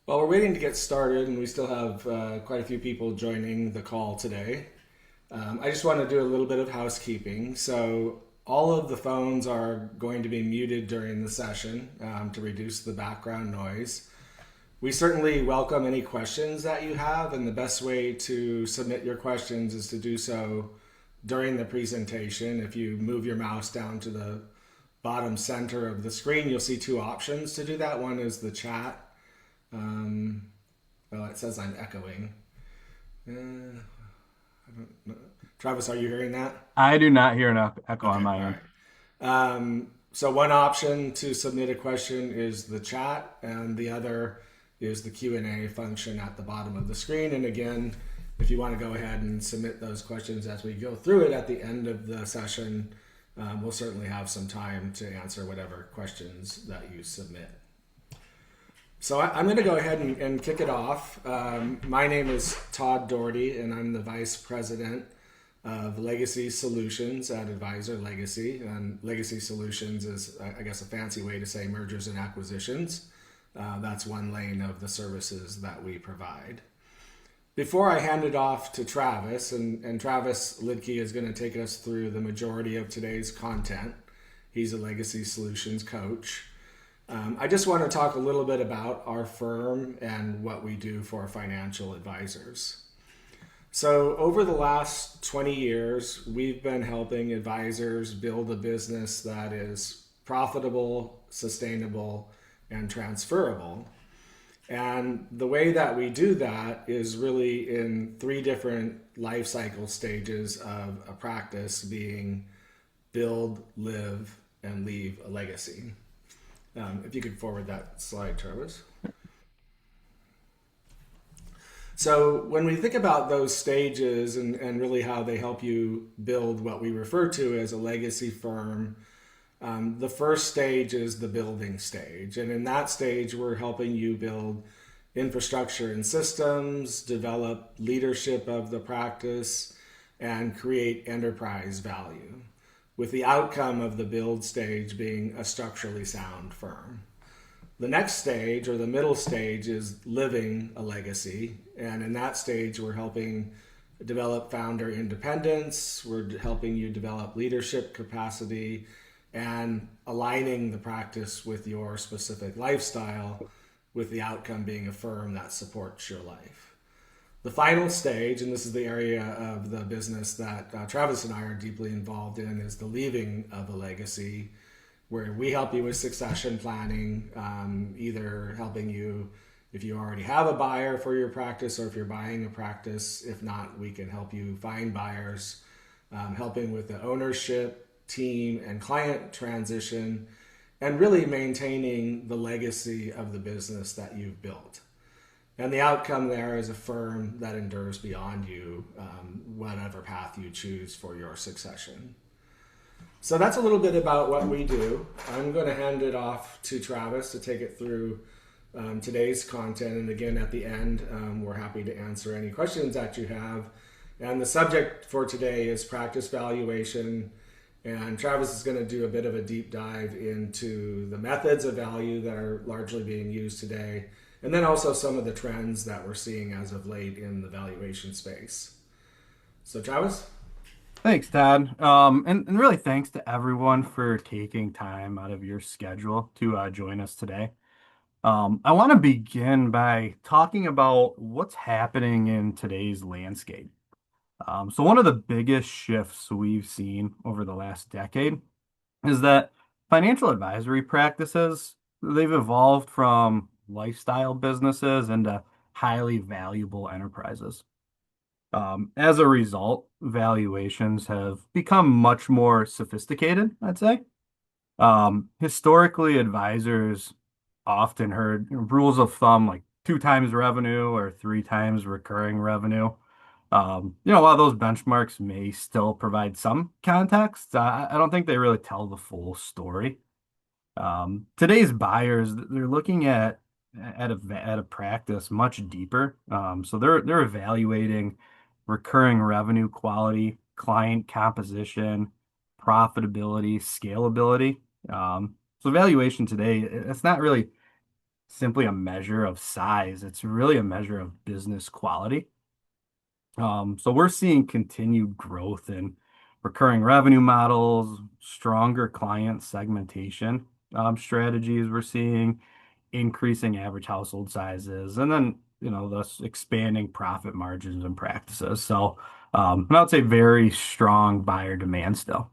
Well, we're waiting to get started, and we still have quite a few people joining the call today. I just want to do a little bit of housekeeping. So, all of the phones are going to be muted during the session to reduce the background noise. We certainly welcome any questions that you have, and the best way to submit your questions is to do so during the presentation. If you move your mouse down to the bottom center of the screen, you'll see two options to do that. One is the chat. Um, well, it says I'm echoing. I don't know. Travis, are you hearing that? I do not hear an echo on Okay, my all end. right. So one option to submit a question is the chat, and the other is the Q&A function at the bottom of the screen. And again, if you want to go ahead and submit those questions as we go through it at the end of the session, we'll certainly have some time to answer whatever questions that you submit. So I'm going to go ahead and kick it off. My name is Todd Doherty, and I'm the Vice President of Legacy Solutions at Advisor Legacy. And Legacy Solutions is, I guess, a fancy way to say mergers and acquisitions. That's one lane of the services that we provide. Before I hand it off to Travis, and Travis Lidke is going to take us through the majority of today's content. He's a Legacy Solutions coach. I just want to talk a little bit about our firm and what we do for financial advisors. So, over the last 20 years, we've been helping advisors build a business that is profitable, sustainable, and transferable. And the way that we do that is really in three different life cycle stages of a practice, being build, live, and leave a legacy. If you could forward that slide, Travis. So, when we think about those stages and really how they help you build what we refer to as a legacy firm, the first stage is the building stage. And in that stage, we're helping you build infrastructure and systems, develop leadership of the practice, and create enterprise value, with the outcome of the build stage being a structurally sound firm. The next stage, or the middle stage, is living a legacy. And in that stage, we're helping develop founder independence, we're helping you develop leadership capacity, and aligning the practice with your specific lifestyle, with the outcome being a firm that supports your life. The final stage, and this is the area of the business that Travis and I are deeply involved in, is the leaving of a legacy, where we help you with succession planning, either helping you if you already have a buyer for your practice or if you're buying a practice. If not, we can help you find buyers, helping with the ownership, team, and client transition, and really maintaining the legacy of the business that you've built. And the outcome there is a firm that endures beyond you, whatever path you choose for your succession. So that's a little bit about what we do. I'm going to hand it off to Travis to take it through today's content. And again, at the end, we're happy to answer any questions that you have. And the subject for today is practice valuation. And Travis is going to do a bit of a deep dive into the methods of value that are largely being used today, and then also some of the trends that we're seeing as of late in the valuation space. So, Travis? Thanks, Todd. And really thanks to everyone for taking time out of your schedule to join us today. I want to begin by talking about what's happening in today's landscape. So one of the biggest shifts we've seen over the last decade is that financial advisory practices, they've evolved from lifestyle businesses into highly valuable enterprises. As a result, valuations have become much more sophisticated, I'd say. Historically, advisors often heard rules of thumb like two times revenue or three times recurring revenue. While those benchmarks may still provide some context, I don't think they really tell the full story. Today's buyers, they're looking at a practice much deeper. So they're evaluating recurring revenue quality, client composition, profitability, scalability. So valuation today, it's not really simply a measure of size. It's really a measure of business quality. So we're seeing continued growth in recurring revenue models, stronger client segmentation strategies. We're seeing increasing average household sizes, and then thus expanding profit margins and practices. So, and I would say very strong buyer demand still.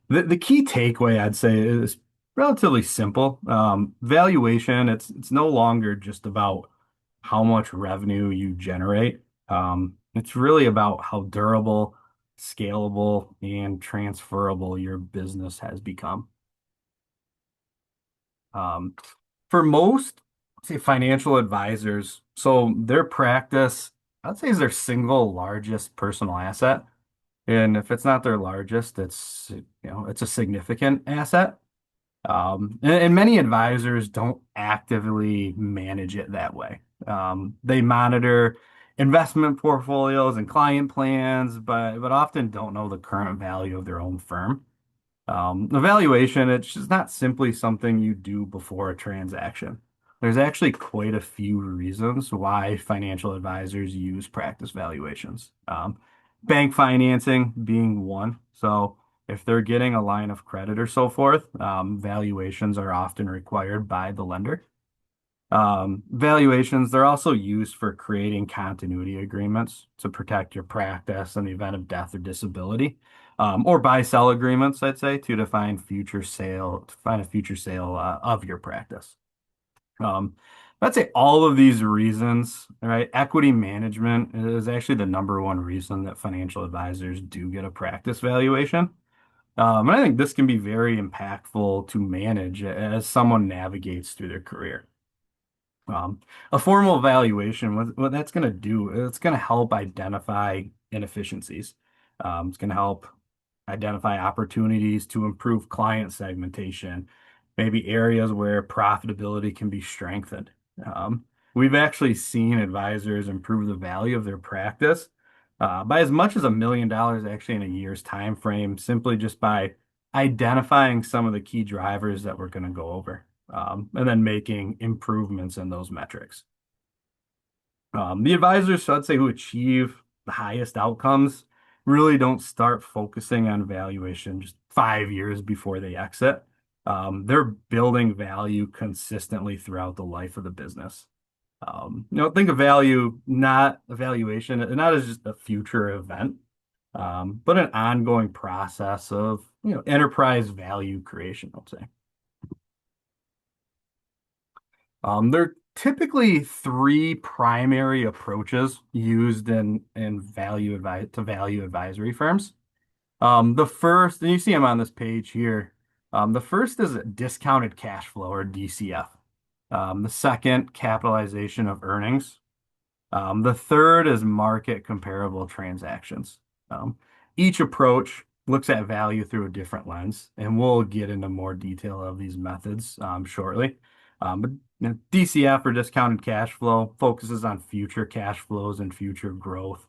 The key takeaway I'd say is relatively simple. Valuation, it's no longer just about how much revenue you generate. It's really about how durable, scalable, and transferable your business has become. Um, for most, say, financial advisors, so their practice, I'd say, is their single largest personal asset. And if it's not their largest, it's a significant asset. And many advisors don't actively manage it that way. They monitor investment portfolios and client plans, but often don't know the current value of their own firm. Evaluation, it's just not simply something you do before a transaction. There's actually quite a few reasons why financial advisors use practice valuations. Bank financing being one. So if they're getting a line of credit or so forth, valuations are often required by the lender. Valuations, they're also used for creating continuity agreements to protect your practice in the event of death or disability, or buy-sell agreements, I'd say, to find a future sale of your practice. Um, I'd say all of these reasons, right? Equity management is actually the number one reason that financial advisors do get a practice valuation. And I think this can be very impactful to manage as someone navigates through their career. A formal evaluation, what that's going to do, it's going to help identify inefficiencies. It's going to help identify opportunities to improve client segmentation, maybe areas where profitability can be strengthened. We've actually seen advisors improve the value of their practice by as much as $1 million actually in a year's time frame, simply just by identifying some of the key drivers that we're going to go over, and then making improvements in those metrics. The advisors, I'd say, who achieve the highest outcomes really don't start focusing on valuation just 5 years before they exit. They're building value consistently throughout the life of the business. Think of value, not evaluation, not as just a future event, but an ongoing process of, enterprise value creation, I'll say. There are typically three primary approaches used in value advisory firms. The first, and you see them on this page here. The first is a discounted cash flow, or DCF. The second, capitalization of earnings. The third is market comparable transactions. Um, each approach looks at value through a different lens, and we'll get into more detail of these methods shortly. But DCF, or discounted cash flow, focuses on future cash flows and future growth.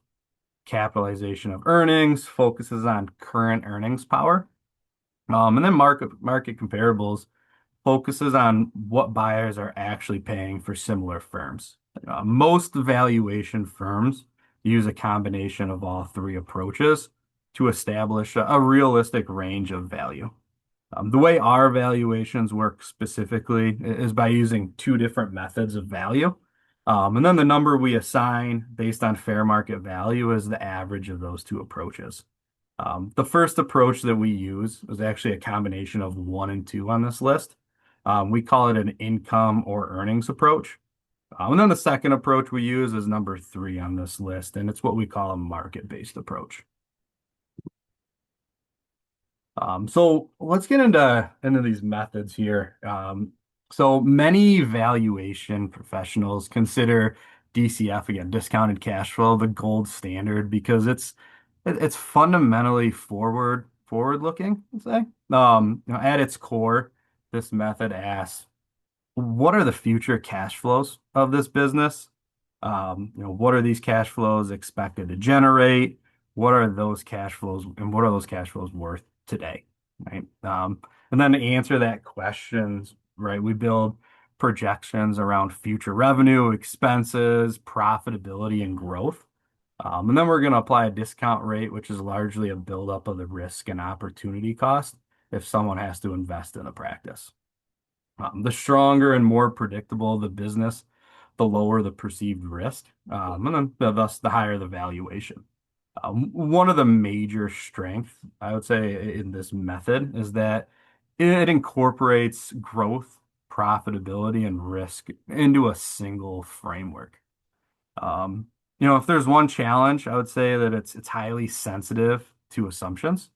Capitalization of earnings focuses on current earnings power. And then market comparables focuses on what buyers are actually paying for similar firms. Most valuation firms use a combination of all three approaches to establish a realistic range of value. The way our valuations work specifically is by using two different methods of value. And then the number we assign based on fair market value is the average of those two approaches. The first approach that we use is actually a combination of one and two on this list. We call it an income or earnings approach. And then the second approach we use is number three on this list, and it's what we call a market-based approach. So let's get into these methods here. So many valuation professionals consider DCF, again, discounted cash flow, the gold standard because it's fundamentally forward looking, let's say. At its core, this method asks, what are the future cash flows of this business? What are these cash flows expected to generate? What are those cash flows, and what are those cash flows worth today? Right. And then to answer that questions, right, we build projections around future revenue, expenses, profitability, and growth. And then we're going to apply a discount rate, which is largely a buildup of the risk and opportunity cost if someone has to invest in a practice. The stronger and more predictable the business, the lower the perceived risk, and then thus the higher the valuation. One of the major strengths, I would say, in this method is that it incorporates growth, profitability, and risk into a single framework. Um, if there's one challenge, I would say that it's highly sensitive to assumptions,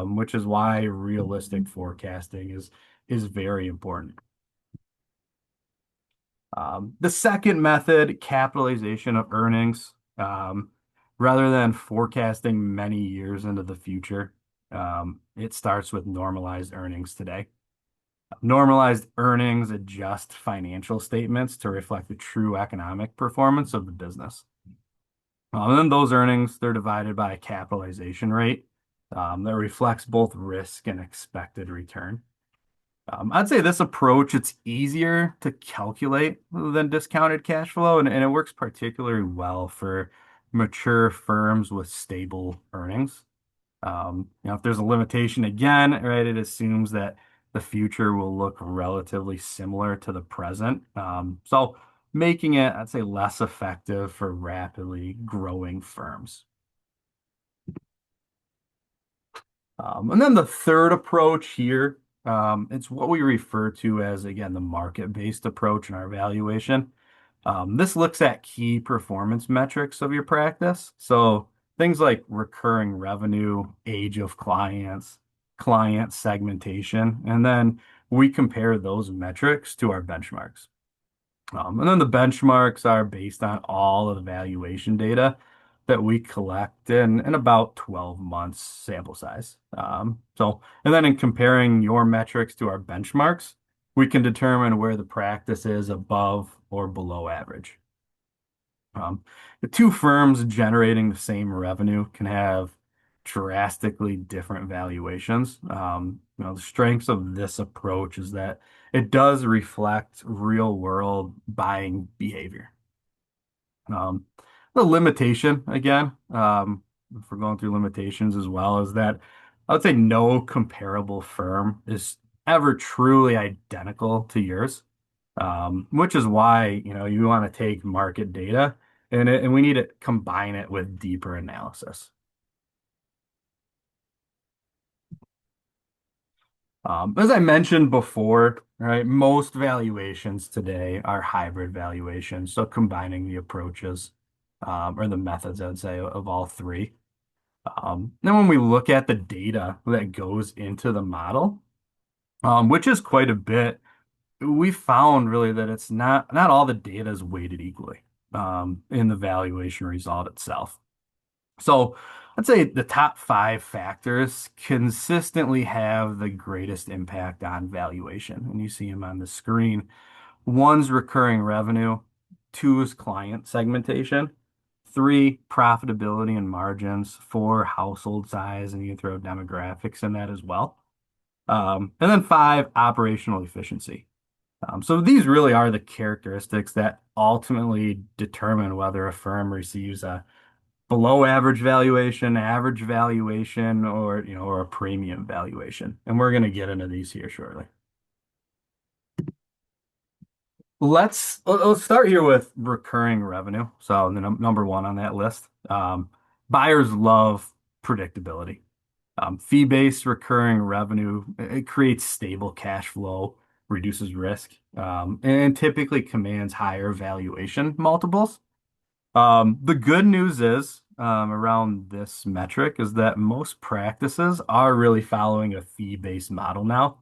which is why realistic forecasting is very important. The second method, capitalization of earnings, rather than forecasting many years into the future, it starts with normalized earnings today. Normalized earnings adjust financial statements to reflect the true economic performance of the business. And then those earnings, they're divided by a capitalization rate that reflects both risk and expected return. I'd say this approach, it's easier to calculate than discounted cash flow, and it works particularly well for mature firms with stable earnings. If there's a limitation again, right, it assumes that the future will look relatively similar to the present. So making it, I'd say, less effective for rapidly growing firms. And then the third approach here, it's what we refer to as, again, the market-based approach in our valuation. This looks at key performance metrics of your practice. So things like recurring revenue, age of clients, client segmentation, and then we compare those metrics to our benchmarks. And then the benchmarks are based on all of the valuation data that we collect in about 12 months sample size. And then in comparing your metrics to our benchmarks, we can determine where the practice is above or below average. The two firms generating the same revenue can have drastically different valuations. The strengths of this approach is that it does reflect real world buying behavior. Um, the limitation, again, if we're going through limitations as well, is that I would say no comparable firm is ever truly identical to yours, which is why, you want to take market data and we need to combine it with deeper analysis. As I mentioned before, right, most valuations today are hybrid valuations, so combining the approaches or the methods, I'd say, of all three. Then when we look at the data that goes into the model, which is quite a bit, we found really that it's not all the data is weighted equally in the valuation result itself. So I'd say the top five factors consistently have the greatest impact on valuation, and you see them on the screen. One's recurring revenue, two is client segmentation, three, profitability and margins, four, household size, and you can throw demographics in that as well. And then five, operational efficiency. So these really are the characteristics that ultimately determine whether a firm receives a below average valuation, or a premium valuation. And we're going to get into these here shortly. Let's start here with recurring revenue. So the number one on that list. Buyers love predictability. Fee-based recurring revenue, it creates stable cash flow, reduces risk, and typically commands higher valuation multiples. The good news is around this metric is that most practices are really following a fee-based model now,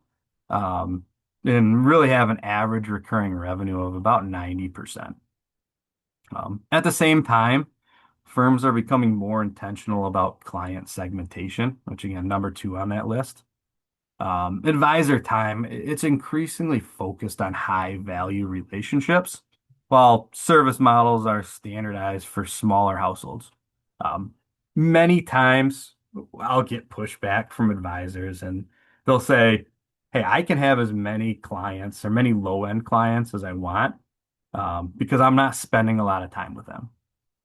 um, and really have an average recurring revenue of about 90%. At the same time, firms are becoming more intentional about client segmentation, which again, number two on that list. Advisor time, it's increasingly focused on high value relationships, while service models are standardized for smaller households. Um, Many times I'll get pushback from advisors and they'll say, hey, I can have as many clients or many low-end clients as I want, because I'm not spending a lot of time with them.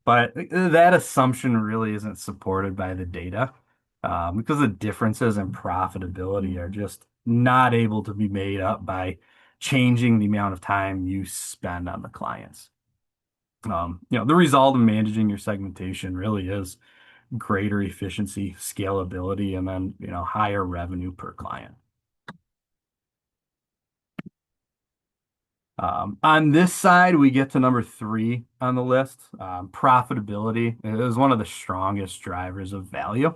But that assumption really isn't supported by the data, because the differences in profitability are just not able to be made up by changing the amount of time you spend on the clients. The result of managing your segmentation really is greater efficiency, scalability, and then, higher revenue per client. On this side, we get to number three on the list. Profitability is one of the strongest drivers of value.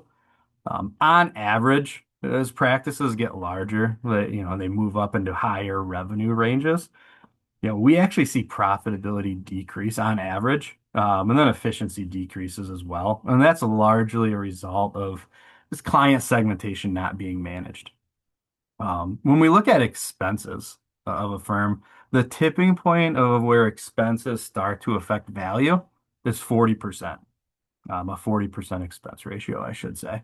On average, as practices get larger, they move up into higher revenue ranges. We actually see profitability decrease on average, and then efficiency decreases as well. And that's largely a result of this client segmentation not being managed. When we look at expenses of a firm, the tipping point of where expenses start to affect value is 40%, a 40% expense ratio, I should say.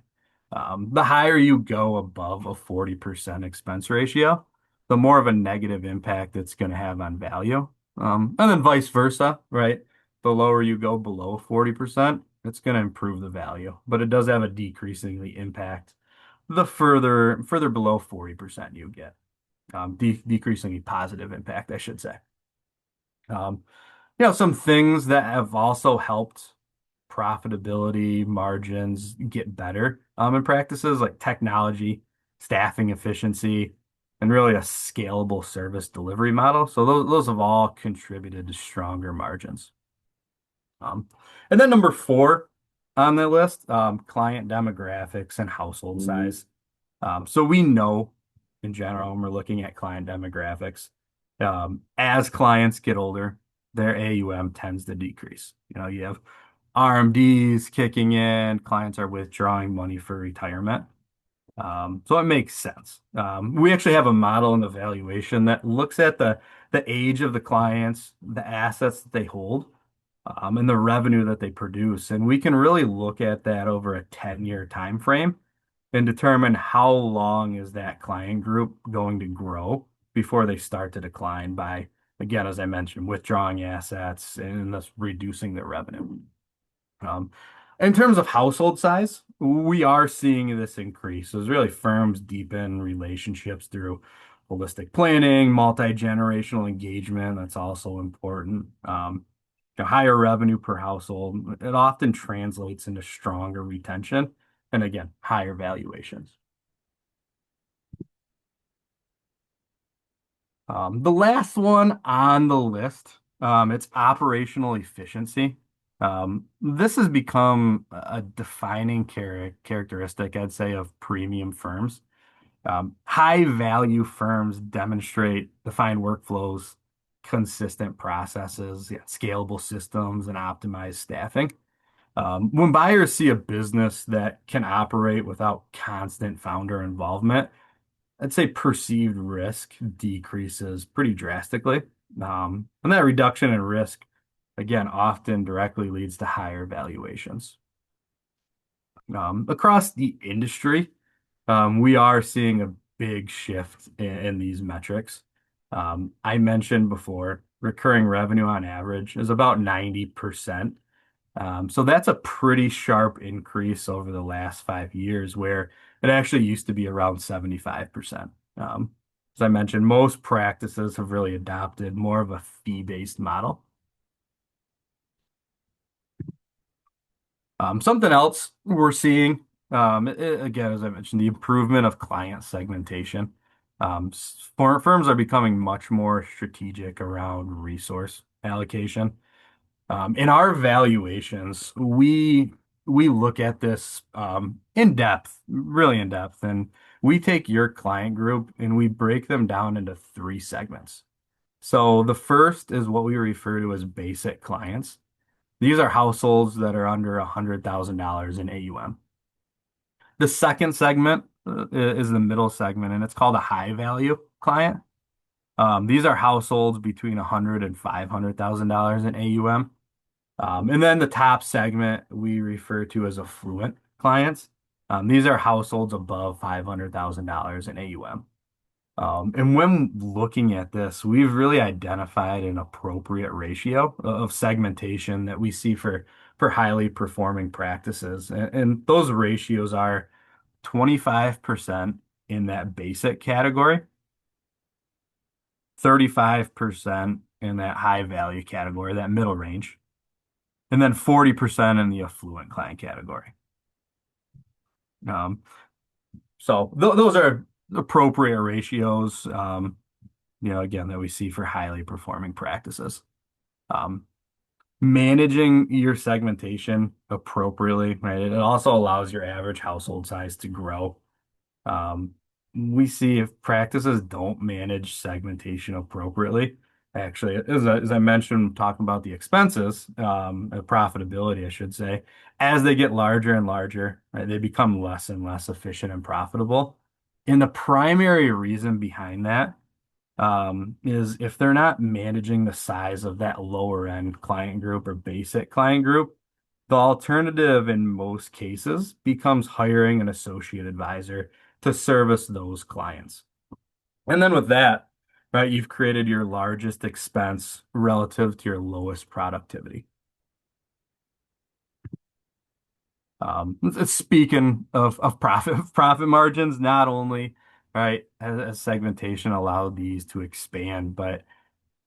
The higher you go above a 40% expense ratio, the more of a negative impact it's going to have on value. And then vice versa, right? The lower you go below 40%, it's going to improve the value, but it does have a decreasingly impact the further below 40% you get. Decreasingly positive impact, I should say. Um, some things that have also helped profitability margins get better in practices like technology, staffing efficiency, and really a scalable service delivery model. So those have all contributed to stronger margins. Um, and then number four on the list, client demographics and household size. So we know in general, when we're looking at client demographics, as clients get older, their AUM tends to decrease. You have RMDs kicking in, clients are withdrawing money for retirement. So it makes sense. We actually have a model in the valuation that looks at the age of the clients, the assets that they hold, and the revenue that they produce. And we can really look at that over a 10-year time frame and determine how long is that client group going to grow before they start to decline by, again, as I mentioned, withdrawing assets and thus reducing their revenue. Um, in terms of household size, we are seeing this increase. So it's really firms deepen relationships through holistic planning, multi-generational engagement. That's also important. Higher revenue per household. It often translates into stronger retention and again, higher valuations. The last one on the list, it's operational efficiency. This has become a defining characteristic, I'd say, of premium firms. High value firms demonstrate defined workflows, consistent processes, scalable systems, and optimized staffing. When buyers see a business that can operate without constant founder involvement, I'd say perceived risk decreases pretty drastically. And that reduction in risk, again, often directly leads to higher valuations. Across the industry, we are seeing a big shift in these metrics. I mentioned before, recurring revenue on average is about 90%. So that's a pretty sharp increase over the last 5 years, where it actually used to be around 75%. As I mentioned, most practices have really adopted more of a fee-based model. Something else we're seeing, again, as I mentioned, the improvement of client segmentation. Firms are becoming much more strategic around resource allocation. In our valuations, we look at this in depth, really in depth, and we take your client group and we break them down into three segments. So the first is what we refer to as basic clients. These are households that are under $100,000 in AUM. The second segment is the middle segment, and it's called a high value client. These are households between 100 and $500,000 in AUM. And then the top segment we refer to as affluent clients. These are households above $500,000 in AUM. And when looking at this, we've really identified an appropriate ratio of segmentation that we see for highly performing practices. And those ratios are 25% in that basic category, 35% in that high value category, that middle range, and then 40% in the affluent client category. Um, so th those are appropriate ratios, again, that we see for highly performing practices. Um, Managing your segmentation appropriately, right? It also allows your average household size to grow. Um, we see if practices don't manage segmentation appropriately, actually, as I mentioned, talking about the expenses, profitability, I should say, as they get larger and larger, right, they become less and less efficient and profitable. And the primary reason behind that is if they're not managing the size of that lower end client group or basic client group, the alternative in most cases becomes hiring an associate advisor to service those clients. And then with that, right, you've created your largest expense relative to your lowest productivity. Speaking of profit margins, not only right as segmentation allowed these to expand, but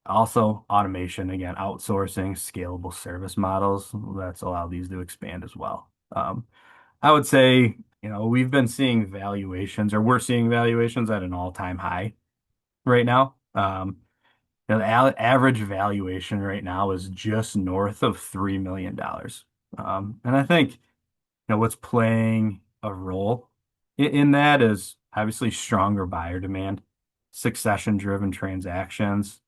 also automation, again, outsourcing, scalable service models, that's allowed these to expand as well. I would say, we've been seeing valuations, or we're seeing valuations at an all-time high right now. The average valuation right now is just north of $3 million. And I think what's playing a role in that is obviously stronger buyer demand, succession-driven transactions,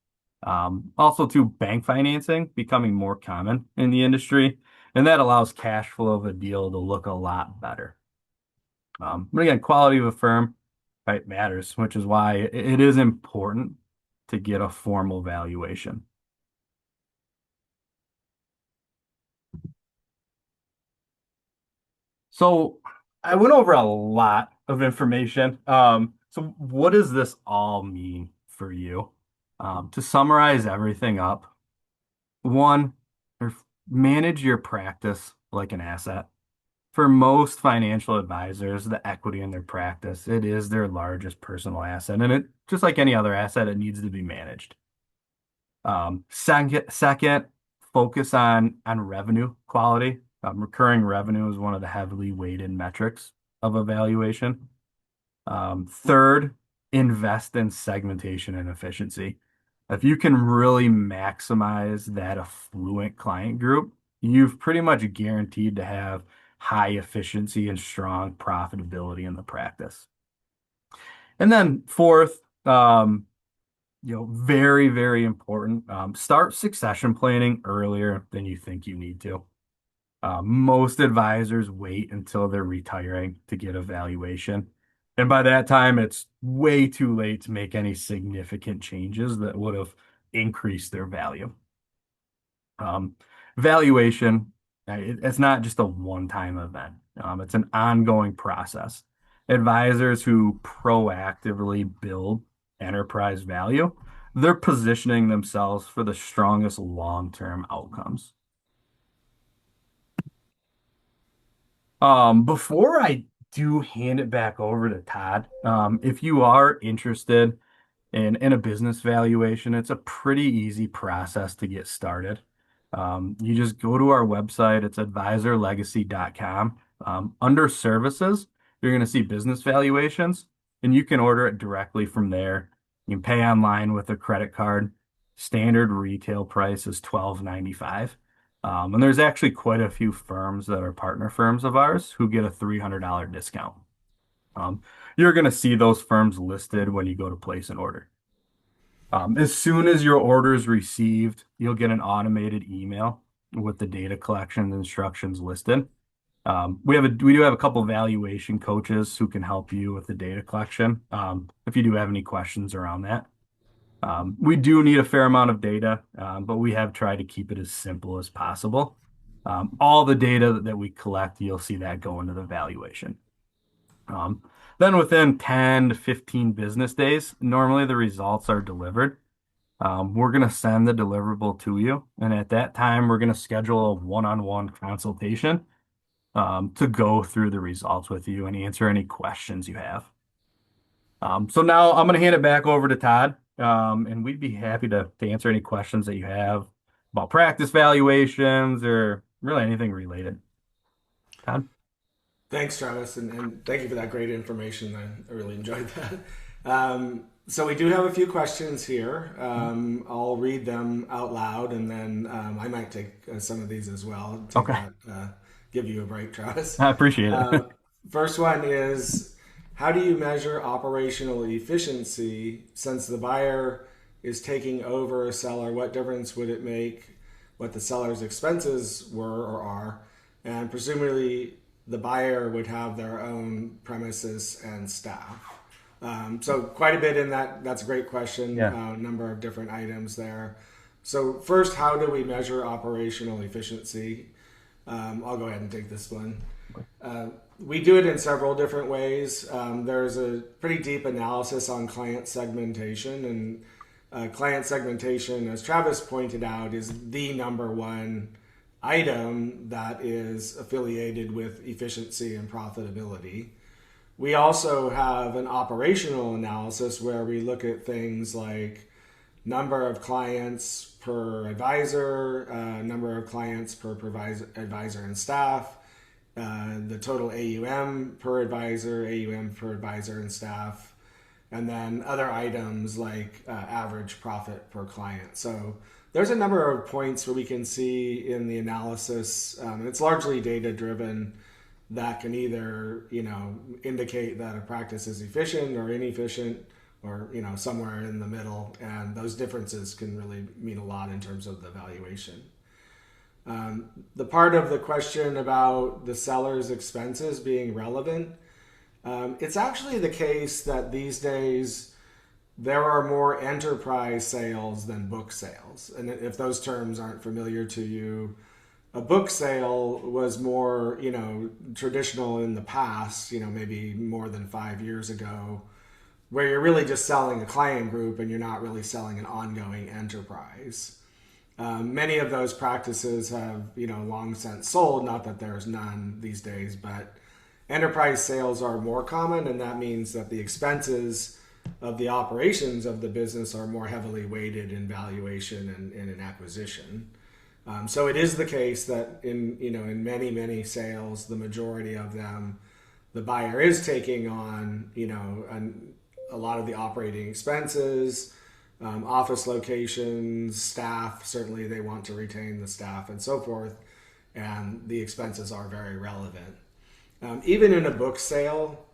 also to bank financing becoming more common in the industry, and that allows cash flow of a deal to look a lot better. But again, quality of a firm, right, matters, which is why it is important to get a formal valuation. So I went over a lot of information. So what does this all mean for you? To summarize everything up, one, manage your practice like an asset. For most financial advisors, the equity in their practice, it is their largest personal asset. And it, just like any other asset, it needs to be managed. Second, focus on revenue quality. Recurring revenue is one of the heavily weighted metrics of evaluation. Third, invest in segmentation and efficiency. If you can really maximize that affluent client group, you've pretty much guaranteed to have high efficiency and strong profitability in the practice. And then fourth, very, very important. Start succession planning earlier than you think you need to. Most advisors wait until they're retiring to get a valuation. And by that time, it's way too late to make any significant changes that would have increased their value. Um, Valuation, it's not just a one-time event. It's an ongoing process. Advisors who proactively build enterprise value, they're positioning themselves for the strongest long-term outcomes. Before I do hand it back over to Todd, if you are interested in a business valuation, it's a pretty easy process to get started. You just go to our website, it's advisorlegacy.com. Under services, you're going to see business valuations, and you can order it directly from there. You can pay online with a credit card. Standard retail price is $12.95. And there's actually quite a few firms that are partner firms of ours who get a $300 discount. Um, you're going to see those firms listed when you go to place an order. As soon as your order is received, you'll get an automated email with the data collection instructions listed. We do have a couple valuation coaches who can help you with the data collection. If you do have any questions around that. We do need a fair amount of data, but we have tried to keep it as simple as possible. All the data that we collect, you'll see that go into the valuation. Um, then within 10 to 15 business days, normally the results are delivered. We're going to send the deliverable to you. And at that time, we're going to schedule a one-on-one consultation to go through the results with you and answer any questions you have. So now I'm going to hand it back over to Todd, and we'd be happy to answer any questions that you have about practice valuations or really anything related. Todd? Thanks, Travis, and thank you for that great information. I really enjoyed that. So we do have a few questions here. I'll read them out loud, and then I might take some of these as well. Take Okay. that, give you a break, Travis. I appreciate Uh, it. First one is, how do you measure operational efficiency since the buyer is taking over a seller? What difference would it make what the seller's expenses were or are? And presumably, the buyer would have their own premises and staff. So quite a bit in that. That's a great question. Yeah. Number of different items there. So first, how do we measure operational efficiency? I'll go ahead and take this one. We do it in several different ways. There's a pretty deep analysis on client segmentation, and client segmentation, as Travis pointed out, is the number one item that is affiliated with efficiency and profitability. We also have an operational analysis where we look at things like number of clients per advisor, number of clients per advisor and staff, the total AUM per advisor, AUM per advisor and staff, and then other items like average profit per client. So there's a number of points where we can see in the analysis. It's largely data driven that can either indicate that a practice is efficient or inefficient or somewhere in the middle, and those differences can really mean a lot in terms of the valuation. The part of the question about the seller's expenses being relevant, it's actually the case that these days there are more enterprise sales than book sales. And if those terms aren't familiar to you, a book sale was more, traditional in the past, maybe more than 5 years ago, where you're really just selling a client group and you're not really selling an ongoing enterprise. Many of those practices have, long since sold. Not that there's none these days, but enterprise sales are more common, and that means that the expenses of the operations of the business are more heavily weighted in valuation and in acquisition. So it is the case that in many sales, the majority of them, the buyer is taking on a lot of the operating expenses, office locations, staff. Certainly, they want to retain the staff and so forth, and the expenses are very relevant. Even in a book sale,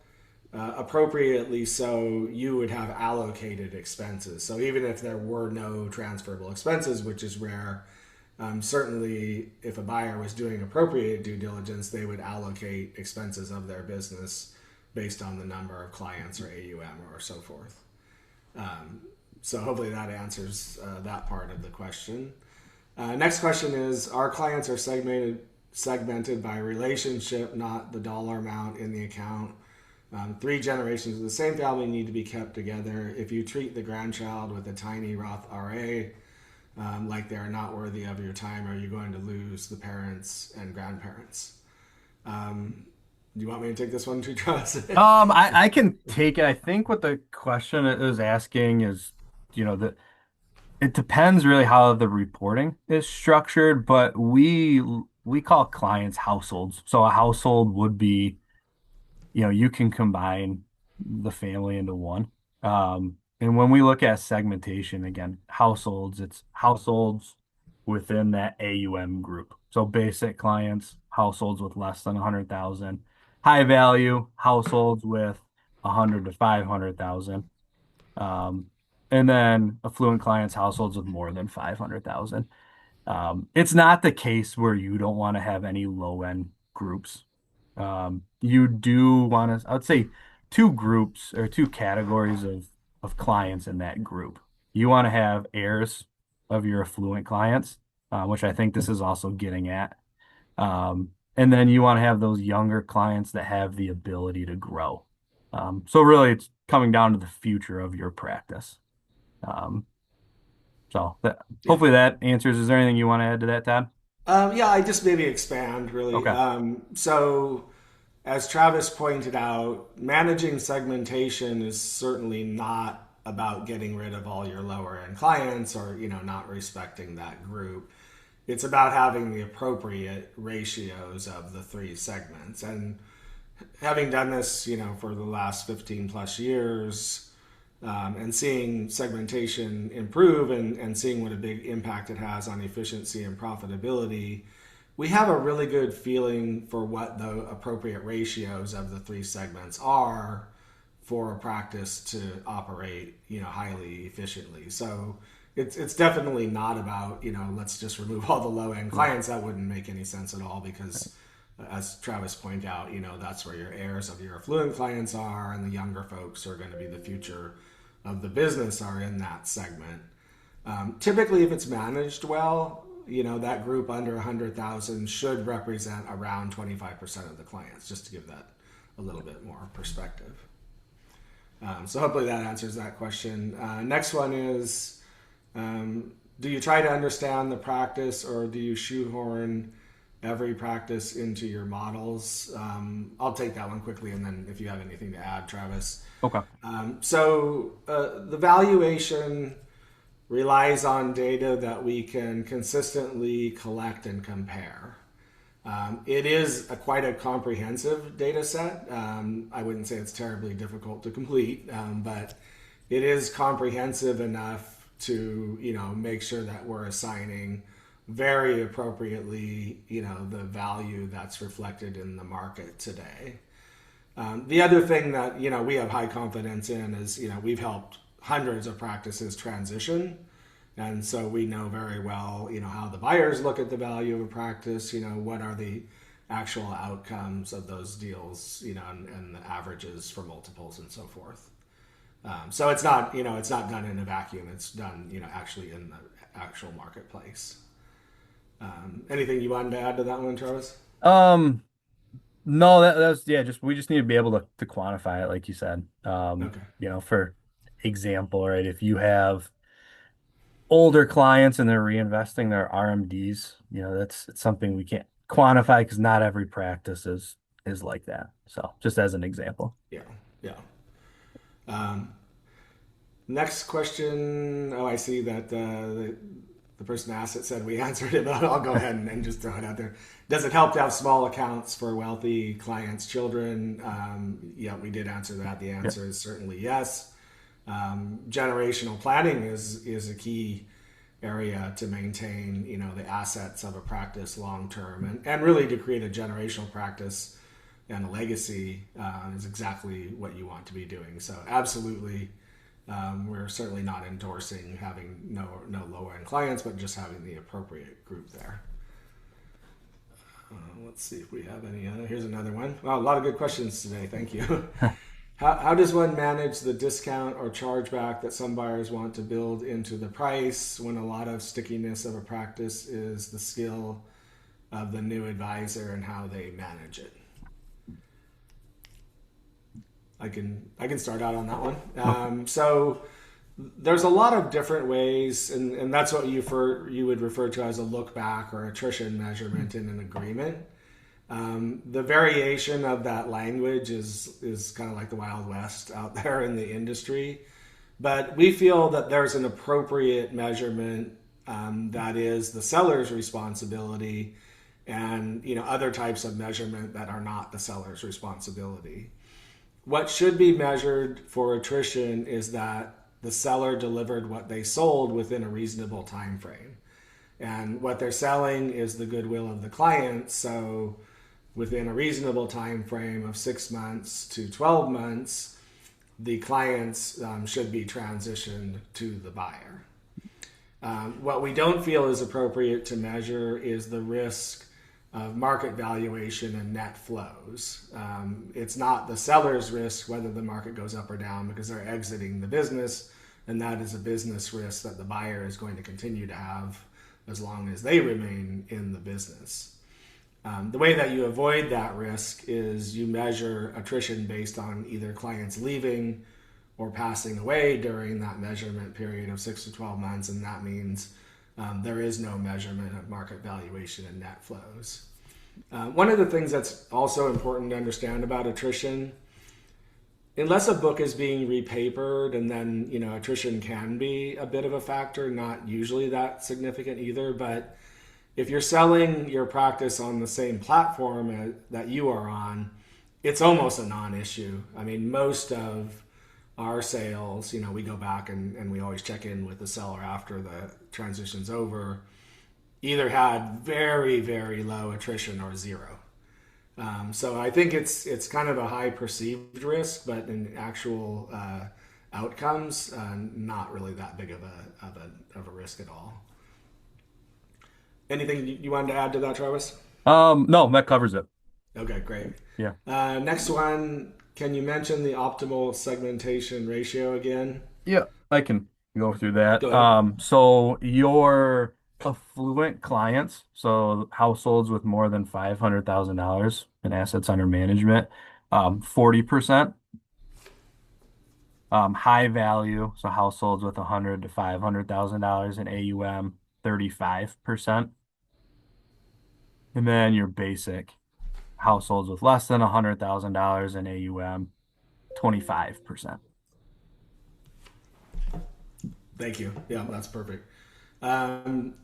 appropriately so, you would have allocated expenses. So even if there were no transferable expenses, which is rare, certainly if a buyer was doing appropriate due diligence, they would allocate expenses of their business based on the number of clients or AUM or so forth. So hopefully that answers that part of the question. Next question is, our clients are segmented by relationship, not the dollar amount in the account. Three generations of the same family need to be kept together. If you treat the grandchild with a tiny Roth RA like they are not worthy of your time, are you going to lose the parents and grandparents? Do you want me to take this one too, Travis? I can take it. I think what the question is asking is, that it depends really how the reporting is structured, but we call clients households. So a household would be, you can combine the family into one. And when we look at segmentation, again, households, it's households within that AUM group. So basic clients, households with less than 100,000, high value households with 100 to 500,000. Um, and then affluent clients, households with more than 500,000. It's not the case where you don't want to have any low end groups. You do want to, I would say, two groups or two categories of clients in that group. You want to have heirs of your affluent clients, which I think this is also getting at. And then you want to have those younger clients that have the ability to grow. So really, it's coming down to the future of your practice. Um, Yeah. hopefully that answers. Is there anything you want to add to that, Todd? Yeah, I just maybe expand really. Okay. So, as Travis pointed out, managing segmentation is certainly not about getting rid of all your lower end clients or not respecting that group. It's about having the appropriate ratios of the three segments. And having done this, for the last 15 plus years, and seeing segmentation improve and seeing what a big impact it has on efficiency and profitability, we have a really good feeling for what the appropriate ratios of the three segments are for a practice to operate, highly efficiently. So it's definitely not about, let's just remove all the low end Right. clients. That wouldn't make any sense at all because as Travis pointed out, that's where your heirs of your affluent clients are, and the younger folks who are going to be the future of the business are in that segment. Typically, if it's managed well, that group under 100,000 should represent around 25% of the clients, just to give that a little bit more perspective. So hopefully that answers that question. Next one is, do you try to understand the practice or do you shoehorn every practice into your models? I'll take that one quickly, and then if you have anything to add, Travis. Okay. The valuation relies on data that we can consistently collect and compare. It is quite a comprehensive data set. I wouldn't say it's terribly difficult to complete, but it is comprehensive enough to make sure that we're assigning very appropriately the value that's reflected in the market today. The other thing that we have high confidence in is we've helped hundreds of practices transition, and so we know very well how the buyers look at the value of a practice. What are the actual outcomes of those deals, and the averages for multiples and so forth. So it's not it's not done in a vacuum. It's done actually in the actual marketplace. Anything you wanted to add to that one, Travis? Um, no, that's yeah, just we just need to be able to quantify it, like you said. Okay. For example, right, if you have older clients and they're reinvesting their RMDs, that's it's something we can't quantify because not every practice is like that. So just as an example. Yeah. Yeah. Um, Next question. Oh, I see that the person asked it said we answered it, but I'll go ahead and just throw it out there. Does it help to have small accounts for wealthy clients' children? Yeah, we did answer that. The Yeah. answer is certainly yes. Generational planning is a key area to maintain the assets of a practice long term, and really to create a generational practice and a legacy is exactly what you want to be doing. So absolutely, we're certainly not endorsing having no lower end clients, but just having the appropriate group there. Let's see if we have any other. Here's another one. Wow, a lot of good questions today. Thank you. How does one manage the discount or chargeback that some buyers want to build into the price when a lot of stickiness of a practice is the skill of the new advisor and how they manage it? I can start out on that one. Okay. So there's a lot of different ways, and that's what you would refer to as a look back or attrition measurement in an agreement. The variation of that language is kind of like the Wild West out there in the industry, but we feel that there's an appropriate measurement that is the seller's responsibility, and other types of measurement that are not the seller's responsibility. What should be measured for attrition is that the seller delivered what they sold within a reasonable time frame. And what they're selling is the goodwill of the client. So within a reasonable time frame of 6 months to 12 months, the clients should be transitioned to the buyer. What we don't feel is appropriate to measure is the risk of market valuation and net flows. It's not the seller's risk whether the market goes up or down because they're exiting the business, and that is a business risk that the buyer is going to continue to have as long as they remain in the business. The way that you avoid that risk is you measure attrition based on either clients leaving or passing away during that measurement period of 6 to 12 months, and that means there is no measurement of market valuation and net flows. One of the things that's also important to understand about attrition, unless a book is being repapered, and then attrition can be a bit of a factor, not usually that significant either, but if you're selling your practice on the same platform that you are on, it's almost a non-issue. I mean, most of our sales, we go back and we always check in with the seller after the transition's over, either had very, very low attrition or zero. So I think it's kind of a high perceived risk, but in actual outcomes, not really that big of a risk at all. Anything you wanted to add to that, Travis? No, that covers it. Okay, great. Yeah. Next one, can you mention the optimal segmentation ratio again? Yeah, I can go through that. Go ahead. So your affluent clients, so households with more than $500,000 in assets under management, 40%. High value, so households with 100 to $500,000 in AUM, 35%. And then your basic households with less than $100,000 in AUM, 25%. Thank you. Yeah, that's perfect.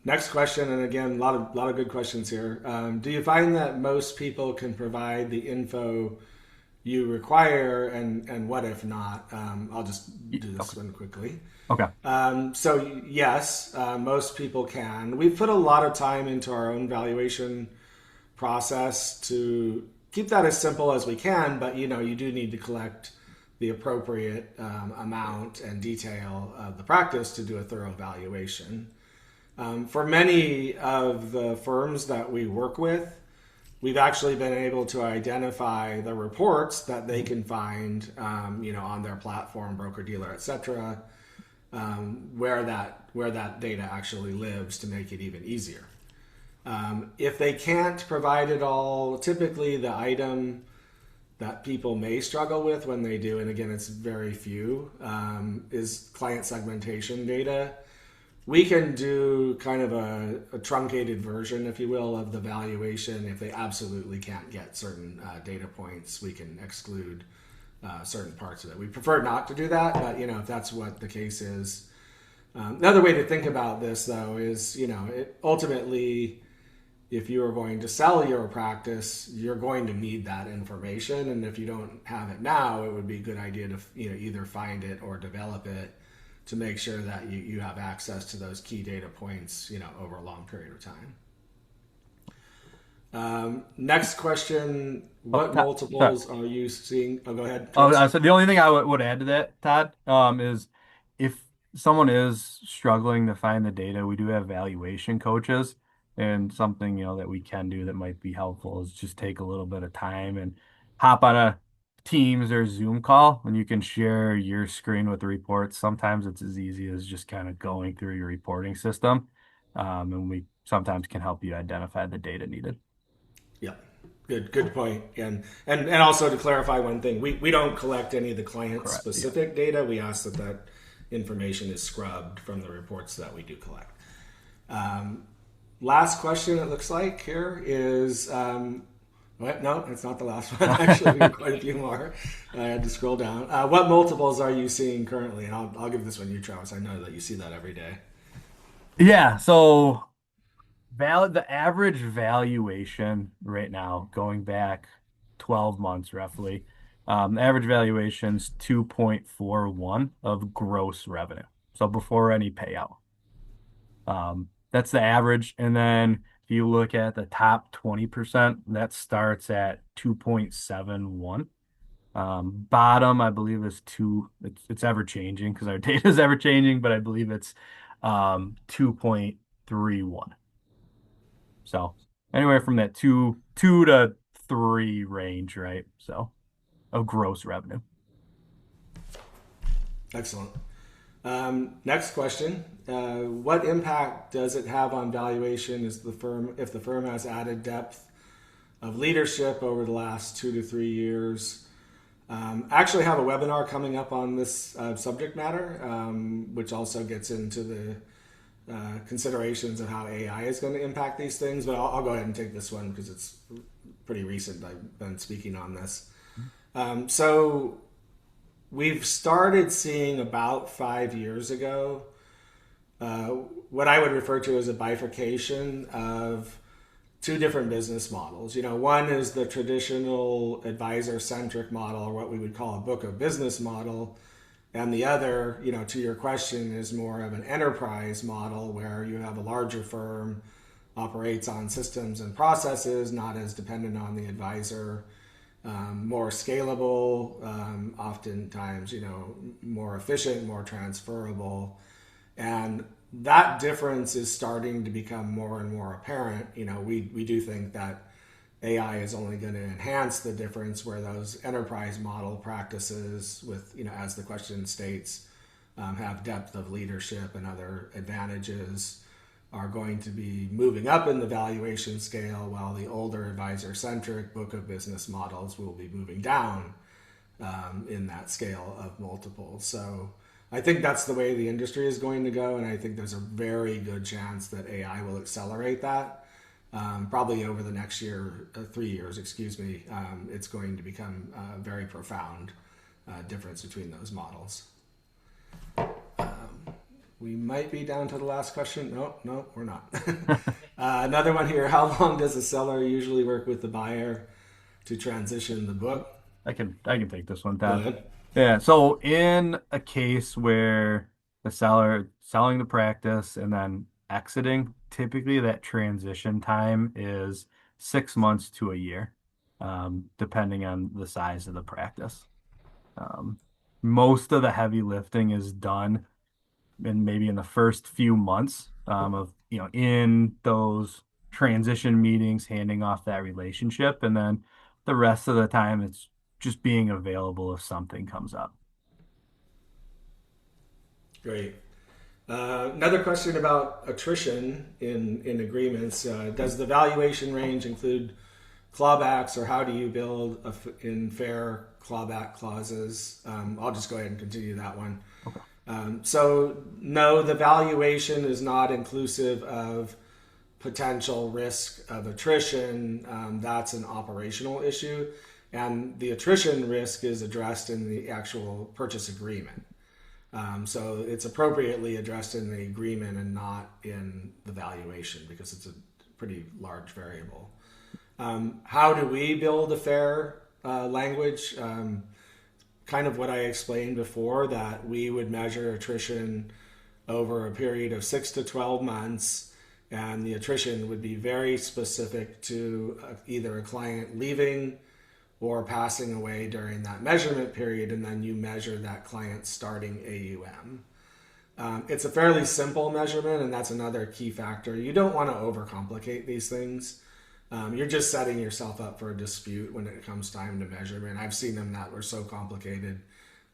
Next question, and again, a lot of good questions here. Do you find that most people can provide the info you require, and what if not? I'll just do this Okay. one quickly. Okay. So yes, most people can. We've put a lot of time into our own valuation process to keep that as simple as we can, but you do need to collect the appropriate amount and detail of the practice to do a thorough valuation. For many of the firms that we work with, we've actually been able to identify the reports that they can find, on their platform, broker dealer, etc., where that data actually lives to make it even easier. If they can't provide it all, typically the item that people may struggle with when they do, and again, it's very few, is client segmentation data. We can do kind of a truncated version, if you will, of the valuation. If they absolutely can't get certain data points, we can exclude certain parts of it. We prefer not to do that, but if that's what the case is. Another way to think about this, though, is ultimately, if you are going to sell your practice, you're going to need that information, and if you don't have it now, it would be a good idea to either find it or develop it to make sure that you have access to those key data points over a long period of time. Next question: Oh, what Sorry. multiples are you seeing? Oh, go ahead, Oh, Travis. so the only thing I would add to that, Todd, is if someone is struggling to find the data, we do have valuation coaches, and something, that we can do that might be helpful is just take a little bit of time and hop on a Teams or Zoom call, and you can share your screen with the reports. Sometimes it's as easy as just kind of going through your reporting system, and we sometimes can help you identify the data needed. Yeah, good point. And also to clarify one thing, we don't collect any of the client Correct. Yeah. specific data. We ask that information is scrubbed from the reports that we do collect. Last question, it looks like here is. No, it's not the last one. Actually, we have quite a few more. I had to scroll down. What multiples are you seeing currently? And I'll give this one to you, Travis. I know that you see that every day. Yeah, so the average valuation right now, going back 12 months roughly, the average valuation's 2.41 of gross revenue. So before any payout. That's the average. And then if you look at the top 20%, that starts at 2.71. Bottom, I believe, is it's ever changing because our data is ever changing, but I believe it's 2.31. So anywhere from that two to three range, right? So of gross revenue. Excellent. Next question: what impact does it have on valuation? If the firm has added depth of leadership over the last 2 to 3 years. I actually have a webinar coming up on this subject matter, which also gets into the considerations of how AI is going to impact these things. But I'll go ahead and take this one because it's pretty recent. I've been speaking on this. So we've started seeing about 5 years ago what I would refer to as a bifurcation of two different business models. One is the traditional advisor-centric model, or what we would call a book of business model. And the other, to your question, is more of an enterprise model where you have a larger firm, operates on systems and processes, not as dependent on the advisor, more scalable, oftentimes, more efficient, more transferable. And that difference is starting to become more and more apparent. We do think that AI is only going to enhance the difference, where those enterprise model practices with, as the question states, have depth of leadership and other advantages, are going to be moving up in the valuation scale, while the older advisor-centric book of business models will be moving down in that scale of multiples. So I think that's the way the industry is going to go, and I think there's a very good chance that AI will accelerate that. Probably over the next 3 years, it's going to become a very profound difference between those models. We might be down to the last question. No, we're not. Another one here. How long does a seller usually work with the buyer to transition the book? I can take this one, Todd. Go ahead. Yeah. So in a case where the seller selling the practice and then exiting, typically that transition time is 6 months to a year, depending on the size of the practice. Most of the heavy lifting is done maybe in the first few months of, in those transition meetings, handing off that relationship. And then the rest of the time, it's just being available if something comes up. Great. Another question about attrition in agreements. Does the valuation range include clawbacks, or how do you build in fair clawback clauses? I'll just go ahead and continue that one. Okay. So no, the valuation is not inclusive of potential risk of attrition. That's an operational issue. And the attrition risk is addressed in the actual purchase agreement. So it's appropriately addressed in the agreement and not in the valuation, because it's a pretty large variable. How do we build a fair language? Kind of what I explained before, that we would measure attrition over a period of 6 to 12 months, and the attrition would be very specific to either a client leaving or passing away during that measurement period, and then you measure that client's starting AUM. It's a fairly simple measurement, and that's another key factor. You don't want to overcomplicate these things. You're just setting yourself up for a dispute when it comes time to measurement. I've seen them that were so complicated,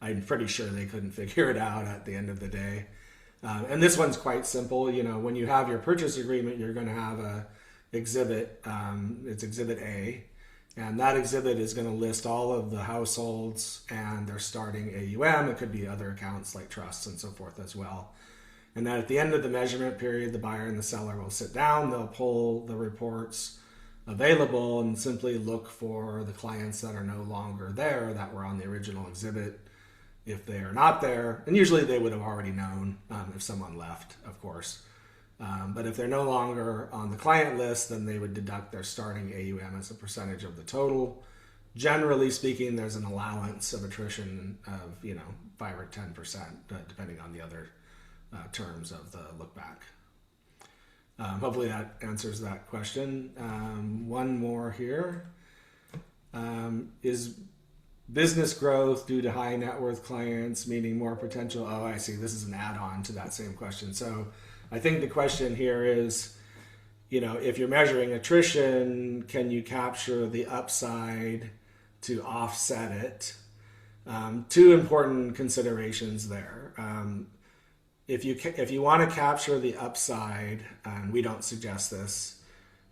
I'm pretty sure they couldn't figure it out at the end of the day. And this one's quite simple. When you have your purchase agreement, you're going to have a exhibit. It's Exhibit A. And that exhibit is going to list all of the households and their starting AUM. It could be other accounts like trusts and so forth as well. And then at the end of the measurement period, the buyer and the seller will sit down. They'll pull the reports available and simply look for the clients that are no longer there, that were on the original exhibit. If they are not there, and usually they would have already known if someone left, of course. But if they're no longer on the client list, then they would deduct their starting AUM as a percentage of the total. Generally speaking, there's an allowance of attrition of 5 or 10%, depending on the other terms of the look back. Hopefully that answers that question. One more here. Is business growth due to high net worth clients, meaning more potential? Oh, I see. This is an add-on to that same question. So I think the question here is, if you're measuring attrition, can you capture the upside to offset it? Two important considerations there. If you want to capture the upside, and we don't suggest this,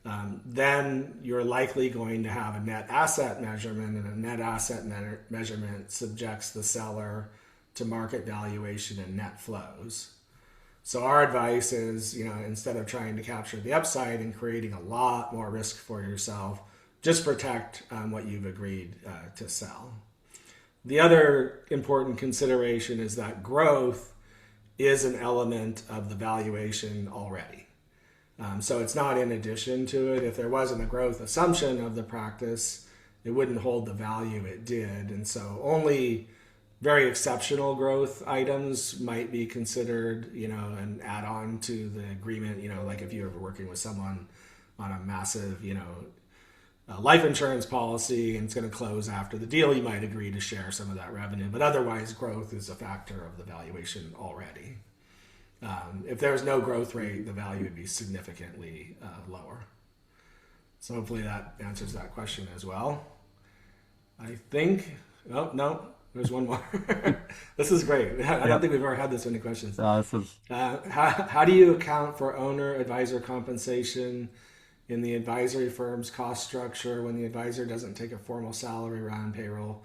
Then you're likely going to have a net asset measurement, and a net asset measurement subjects the seller to market valuation and net flows. So our advice is, instead of trying to capture the upside and creating a lot more risk for yourself, just protect what you've agreed to sell. The other important consideration is that growth is an element of the valuation already. So it's not in addition to it. If there wasn't a growth assumption of the practice, it wouldn't hold the value it did. And so only very exceptional growth items might be considered, an add-on to the agreement. Like if you were working with someone on a massive, life insurance policy and it's going to close after the deal, you might agree to share some of that revenue. But otherwise, growth is a factor of the valuation already. If there's no growth rate, the value would be significantly lower. So hopefully that answers that question as well. I think, oh, no, there's one more. This is great. I don't think we've ever had this many questions. This is How do you account for owner advisor compensation in the advisory firm's cost structure when the advisor doesn't take a formal salary around payroll,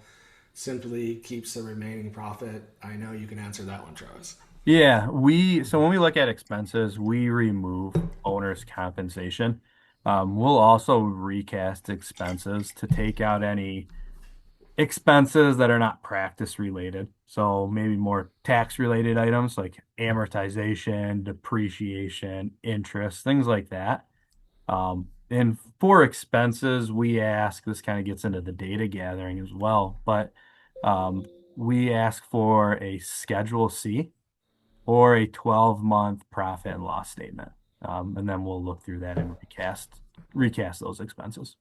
simply keeps the remaining profit? I know you can answer that one, Travis. Yeah, so when we look at expenses, we remove owner's compensation. We'll also recast expenses to take out any expenses that are not practice related. So maybe more tax related items like amortization, depreciation, interest, things like that. And for expenses, we ask, this kind of gets into the data gathering as well, but we ask for a Schedule C or a 12-month profit and loss statement. And then we'll look through that and recast those expenses.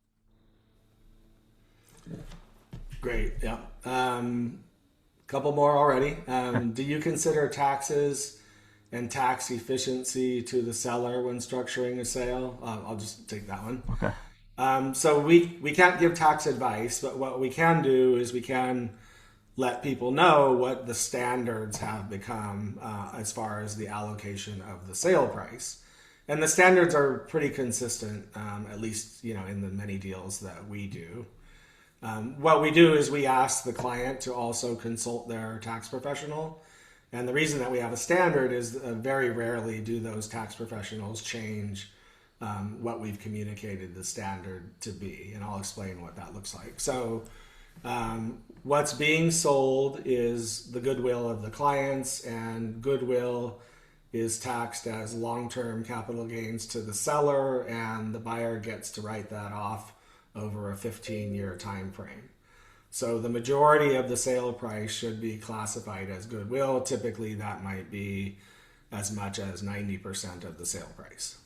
Great. Yeah. Couple more already. Do you consider taxes and tax efficiency to the seller when structuring a sale? I'll just take that one. Okay. So we can't give tax advice, but what we can do is we can let people know what the standards have become as far as the allocation of the sale price. And the standards are pretty consistent, at least in the many deals that we do. What we do is we ask the client to also consult their tax professional. And the reason that we have a standard is very rarely do those tax professionals change what we've communicated the standard to be. And I'll explain what that looks like. So what's being sold is the goodwill of the clients, and goodwill is taxed as long-term capital gains to the seller, and the buyer gets to write that off over a 15-year time frame. So the majority of the sale price should be classified as goodwill. Typically, that might be as much as 90% of the sale price.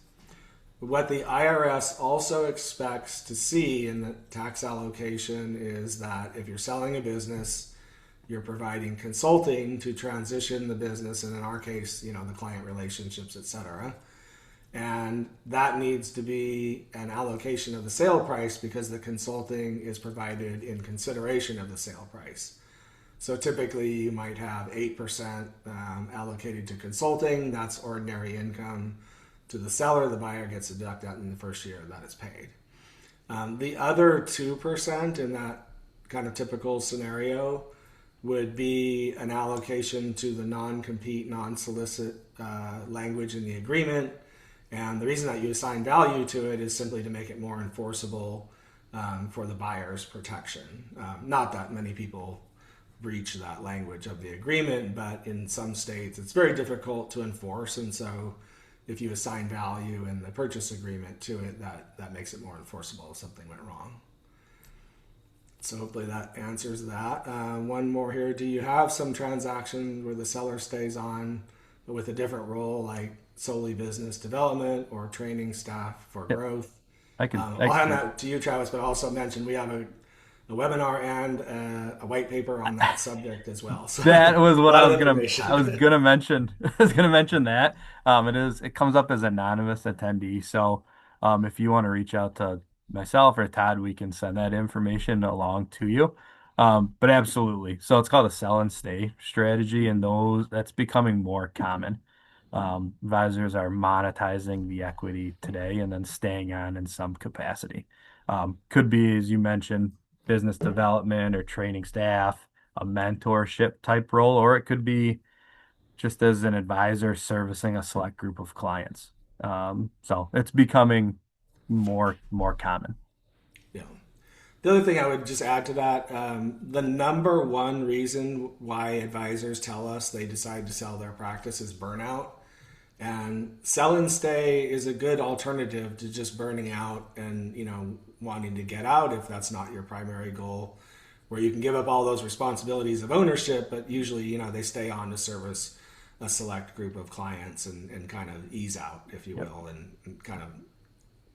What the IRS also expects to see in the tax allocation is that if you're selling a business, you're providing consulting to transition the business, and in our case, the client relationships, etc. And that needs to be an allocation of the sale price because the consulting is provided in consideration of the sale price. So typically you might have 8% allocated to consulting. That's ordinary income to the seller. The buyer gets deducted in the first year that it's paid. The other 2% in that kind of typical scenario would be an allocation to the non-compete, non-solicit language in the agreement. And the reason that you assign value to it is simply to make it more enforceable for the buyer's protection. Not that many people breach that language of the agreement, but in some states it's very difficult to enforce. And so if you assign value in the purchase agreement to it, that makes it more enforceable if something went wrong. So hopefully that answers that. One more here. Do you have some transaction where the seller stays on but with a different role, like solely business development or training staff for growth? I'll hand that to you, Travis, but also mention we have a webinar and a white paper on that subject as well. So that was what I was gonna mention. I was gonna mention that. It comes up as anonymous attendee. So if you want to reach out to myself or Todd, we can send that information along to you. But absolutely. So it's called a sell and stay strategy, and that's becoming more common. Advisors are monetizing the equity today and then staying on in some capacity. Could be, as you mentioned, business development or training staff, a mentorship type role, or it could be just as an advisor servicing a select group of clients. So it's becoming more common. Yeah. The other thing I would just add to that, the number one reason why advisors tell us they decide to sell their practice is burnout. And sell and stay is a good alternative to just burning out and, wanting to get out if that's not your primary goal, where you can give up all those responsibilities of ownership, but usually, they stay on to service a select group of clients and kind of ease out, if you Yep. will, and kind of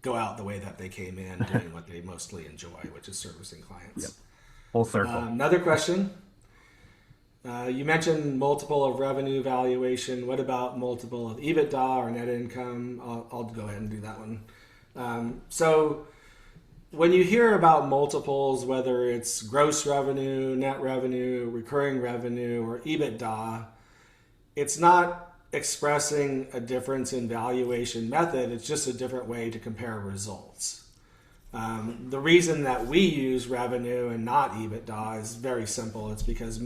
go out the way that they came in, doing what they mostly enjoy, which is servicing Yep. clients. Full circle. Another question. You mentioned multiple of revenue valuation. What about multiple of EBITDA or net income? I'll go ahead and do that one. So when you hear about multiples, whether it's gross revenue, net revenue, recurring revenue, or EBITDA, it's not expressing a difference in valuation method. It's just a different way to compare results. The reason that we use revenue and not EBITDA is very simple. It's because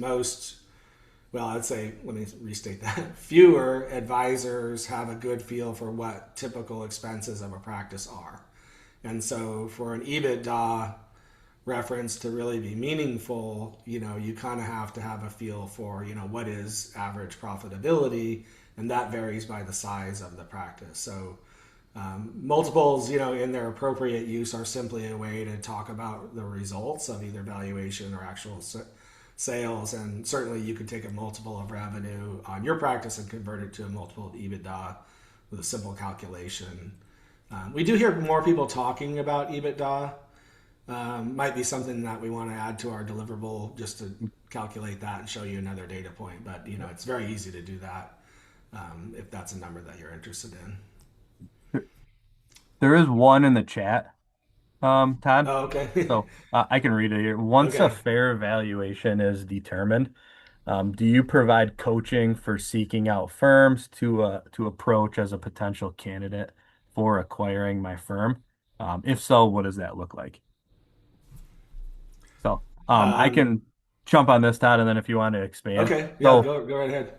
let me restate that. Fewer advisors have a good feel for what typical expenses of a practice are. And so for an EBITDA reference to really be meaningful, you kind of have to have a feel for, what is average profitability, and that varies by the size of the practice. So multiples, in their appropriate use are simply a way to talk about the results of either valuation or actual sales. And certainly you could take a multiple of revenue on your practice and convert it to a multiple of EBITDA with a simple calculation. We do hear more people talking about EBITDA. Might be something that we want to add to our deliverable just to calculate that and show you another data point. But, it's very easy to do that if that's a number that you're interested in. There is one in the chat, Todd. Oh, okay. So I can read it here. Once a Okay. fair valuation is determined, do you provide coaching for seeking out firms to approach as a potential candidate for acquiring my firm? If so, what does that look like? So I Um, can jump on this, Todd, and then if you want to expand. okay. Yeah, So go right ahead.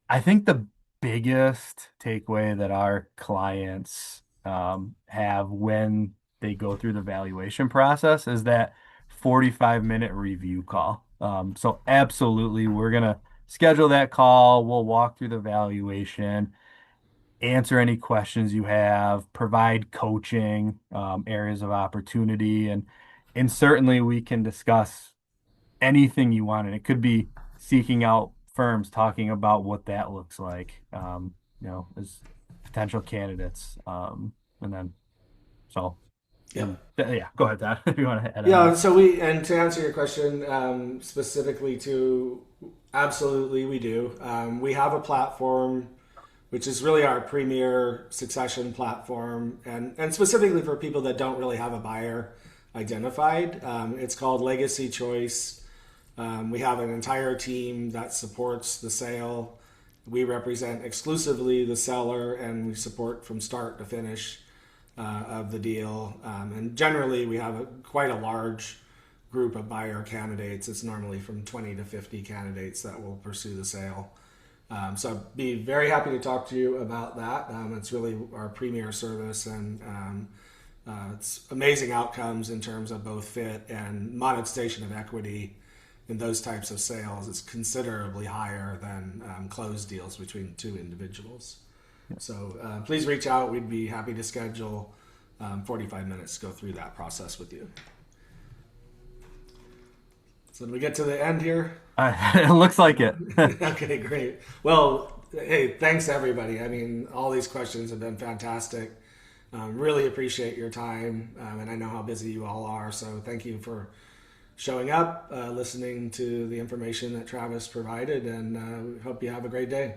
I think the biggest takeaway that our clients have when they go through the valuation process is that 45-minute review call. So absolutely, we're gonna schedule that call. We'll walk through the valuation, answer any questions you have, provide coaching, areas of opportunity, and certainly we can discuss anything you want. And it could be seeking out firms, talking about what that looks like, as potential candidates. And then, so, Yep. yeah, go ahead, Todd, if you want to add on Yeah, that. so and to answer your question specifically to, absolutely we do. We have a platform which is really our premier succession platform, and specifically for people that don't really have a buyer identified. It's called Legacy Choice. We have an entire team that supports the sale. We represent exclusively the seller, and we support from start to finish of the deal. And generally, we have quite a large group of buyer candidates. It's normally from 20 to 50 candidates that will pursue the sale. So I'd be very happy to talk to you about that. It's really our premier service, and it's amazing outcomes in terms of both fit and monetization of equity in those types of sales. It's considerably higher than closed deals between two individuals. So please reach out. We'd be happy to schedule 45 minutes to go through that process with you. So did we get to the end here? It looks like it. Okay, great. Well, hey, thanks everybody. I mean, all these questions have been fantastic. Really appreciate your time, and I know how busy you all are. So thank you for showing up, listening to the information that Travis provided, and hope you have a great day.